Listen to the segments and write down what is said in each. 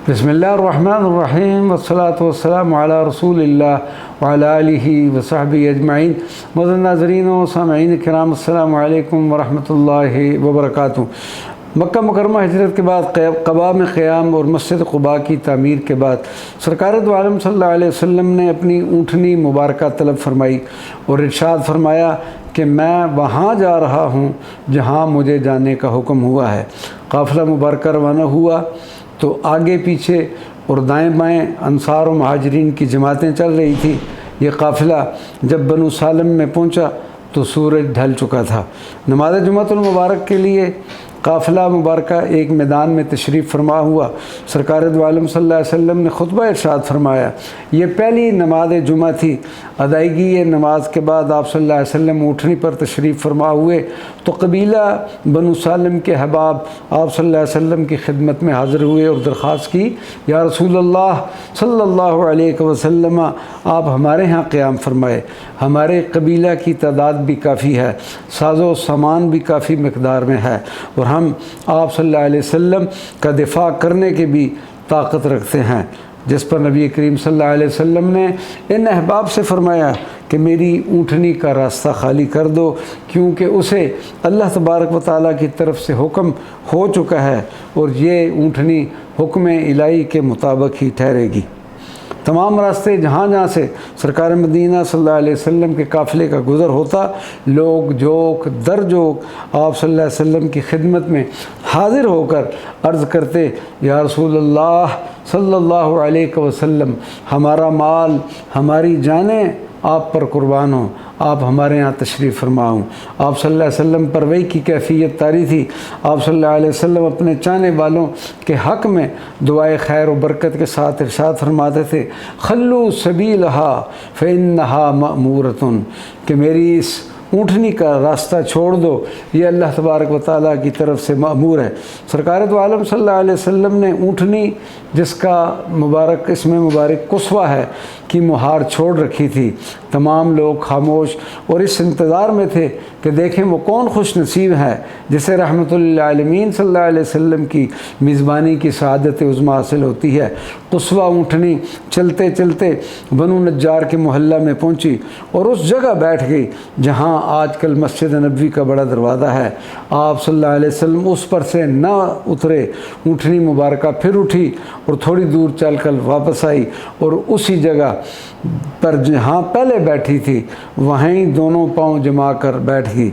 بسم اللہ الرحمن الرحیم والصلاة والسلام علی رسول اللہ وعلی آلہ وصحبہ اجمعین۔ معزز ناظرین و سامعین کرام، السلام علیکم ورحمۃ اللہ وبرکاتہ۔ مکہ مکرمہ ہجرت کے بعد قباء میں قیام اور مسجد قباء کی تعمیر کے بعد سرکار دو عالم صلی اللہ علیہ وسلم نے اپنی اونٹنی مبارکہ طلب فرمائی اور ارشاد فرمایا کہ میں وہاں جا رہا ہوں جہاں مجھے جانے کا حکم ہوا ہے۔ قافلہ مبارکہ روانہ ہوا تو آگے پیچھے اور دائیں بائیں انصار و مہاجرین کی جماعتیں چل رہی تھیں۔ یہ قافلہ جب بنو سالم میں پہنچا تو سورج ڈھل چکا تھا۔ نماز جمعۃ المبارک کے لیے قافلہ مبارکہ ایک میدان میں تشریف فرما ہوا۔ سرکار دو عالم صلی اللہ علیہ وسلم نے خطبہ ارشاد فرمایا۔ یہ پہلی نماز جمعہ تھی۔ ادائیگی نماز کے بعد آپ صلی اللہ علیہ وسلم اونٹنی پر تشریف فرما ہوئے تو قبیلہ بنو سالم کے احباب آپ صلی اللہ علیہ وسلم کی خدمت میں حاضر ہوئے اور درخواست کی، یا رسول اللہ صلی اللہ علیہ وسلم، آپ ہمارے ہاں قیام فرمائے۔ ہمارے قبیلہ کی تعداد بھی کافی ہے، ساز و سامان بھی کافی مقدار میں ہے، اور ہم آپ صلی اللہ علیہ وسلم کا دفاع کرنے کی بھی طاقت رکھتے ہیں۔ جس پر نبی کریم صلی اللہ علیہ وسلم نے ان احباب سے فرمایا کہ میری اونٹنی کا راستہ خالی کر دو، کیونکہ اسے اللہ تبارک و تعالیٰ کی طرف سے حکم ہو چکا ہے اور یہ اونٹنی حکم الہی کے مطابق ہی ٹھہرے گی۔ تمام راستے جہاں جہاں سے سرکار مدینہ صلی اللہ علیہ وسلم کے قافلے کا گزر ہوتا، لوگ جوک در جوک آپ صلی اللہ علیہ وسلم کی خدمت میں حاضر ہو کر عرض کرتے، یا رسول اللہ صلی اللہ علیہ وسلم، ہمارا مال ہماری جانیں آپ پر قربان ہوں، آپ ہمارے یہاں تشریف فرما ہوں۔ آپ صلی اللہ علیہ وسلم پر وحی کی کیفیت طاری تھی۔ آپ صلی اللہ علیہ وسلم اپنے چاہنے والوں کے حق میں دعائے خیر و برکت کے ساتھ ارشاد فرماتے تھے، خلو سبیلہا فإنہا مأمورۃ، کہ میری اس اونٹنی کا راستہ چھوڑ دو، یہ اللہ تبارک و تعالیٰ کی طرف سے مأمور ہے۔ سرکار دو عالم صلی اللہ علیہ وسلم نے اونٹنی، جس کا مبارک اسم مبارک قصوہ ہے، کی مہار چھوڑ رکھی تھی۔ تمام لوگ خاموش اور اس انتظار میں تھے کہ دیکھیں وہ کون خوش نصیب ہے جسے رحمت للعالمین صلی اللہ علیہ وسلم کی میزبانی کی سعادت عظمیٰ حاصل ہوتی ہے۔ قصوہ اونٹنی چلتے چلتے بنو نجار کے محلہ میں پہنچی اور اس جگہ بیٹھ گئی جہاں آج کل مسجد نبوی کا بڑا دروازہ ہے۔ آپ صلی اللہ علیہ وسلم اس پر سے نہ اترے، اونٹنی مبارکہ پھر اٹھی اور تھوڑی دور چل کر واپس آئی اور اسی جگہ پر جہاں پہلے بیٹھی تھی وہیں دونوں پاؤں جما کر بیٹھ گئی۔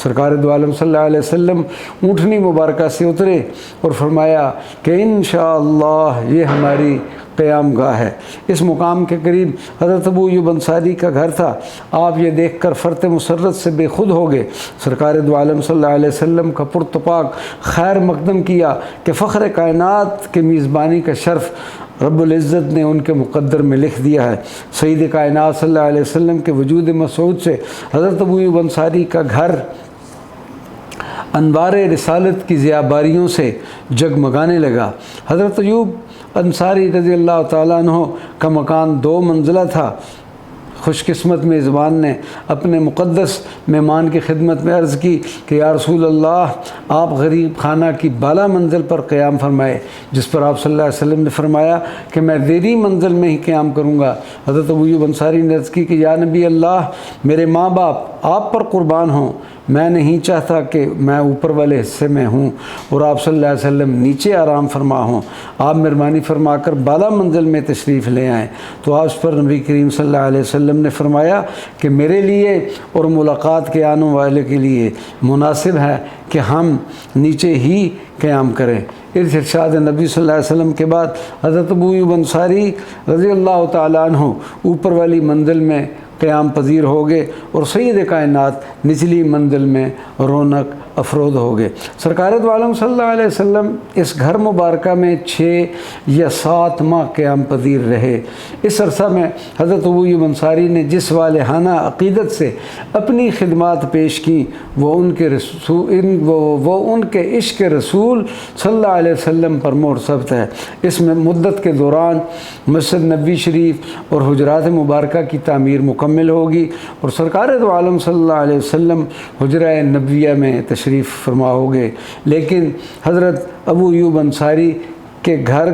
سرکار دو عالم صلی اللہ علیہ وسلم اونٹنی مبارکہ سے اترے اور فرمایا کہ انشاءاللہ یہ ہماری قیام گاہ ہے۔ اس مقام کے قریب حضرت ابو ایوب انصاری کا گھر تھا۔ آپ یہ دیکھ کر فرط مسرت سے بے خود ہو گئے۔ سرکار دو عالم صلی اللہ علیہ وسلم کا پرتپاک خیر مقدم کیا کہ فخر کائنات کے میزبانی کا شرف رب العزت نے ان کے مقدر میں لکھ دیا ہے۔ سید کائنات صلی اللہ علیہ وسلم کے وجود مسعود سے حضرت ابو ایوب انصاری کا گھر انوار رسالت کی ضیاباریوں سے جگمگانے لگا۔ حضرت ایوب انصاری رضی اللہ تعالیٰ عنہ کا مکان 2 منزلہ تھا۔ خوش قسمت میزبان نے اپنے مقدس مہمان کی خدمت میں عرض کی کہ یا رسول اللہ، آپ غریب خانہ کی بالا منزل پر قیام فرمائے، جس پر آپ صلی اللہ علیہ وسلم نے فرمایا کہ میں زیریں منزل میں ہی قیام کروں گا۔ حضرت ابو ایوب انصاری نے عرض کی کہ یا نبی اللہ، میرے ماں باپ آپ پر قربان ہوں، میں نہیں چاہتا کہ میں اوپر والے حصے میں ہوں اور آپ صلی اللہ علیہ وسلم نیچے آرام فرما ہوں، آپ مہربانی فرما کر بالا منزل میں تشریف لے آئیں۔ تو آپ اس پر نبی کریم صلی اللہ علیہ وسلم نے فرمایا کہ میرے لیے اور ملاقات کے آنے والے کے لیے مناسب ہے کہ ہم نیچے ہی قیام کریں۔ اس ارشاد نبی صلی اللہ علیہ وسلم کے بعد حضرت ابو ایوب انصاری رضی اللہ تعالیٰ عنہ اوپر والی منزل میں قیام پذیر ہو گئے اور سید کائنات نچلی منزل میں رونق افروز ہو گئے۔ سرکار دو عالم صلی اللہ علیہ وسلم اس گھر مبارکہ میں 6 یا 7 ماہ قیام پذیر رہے۔ اس عرصہ میں حضرت ابو ایوب انصاری نے جس والہانہ عقیدت سے اپنی خدمات پیش کیں وہ ان کے عشق رسول صلی اللہ علیہ وسلم پر مرتبط ہے۔ اس میں مدت کے دوران مسجد نبوی شریف اور حجرات مبارکہ کی تعمیر مکمل ہوگی اور سرکار دو عالم صلی اللہ علیہ وسلم حجرہ نبویہ میں تشریف فرما ہو گئے۔ لیکن حضرت ابو ایوب انصاری کے گھر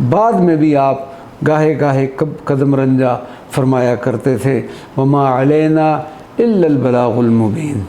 بعد میں بھی آپ گاہے گاہے قدم رنجا فرمایا کرتے تھے، وما علینا الا البلاغ المبین۔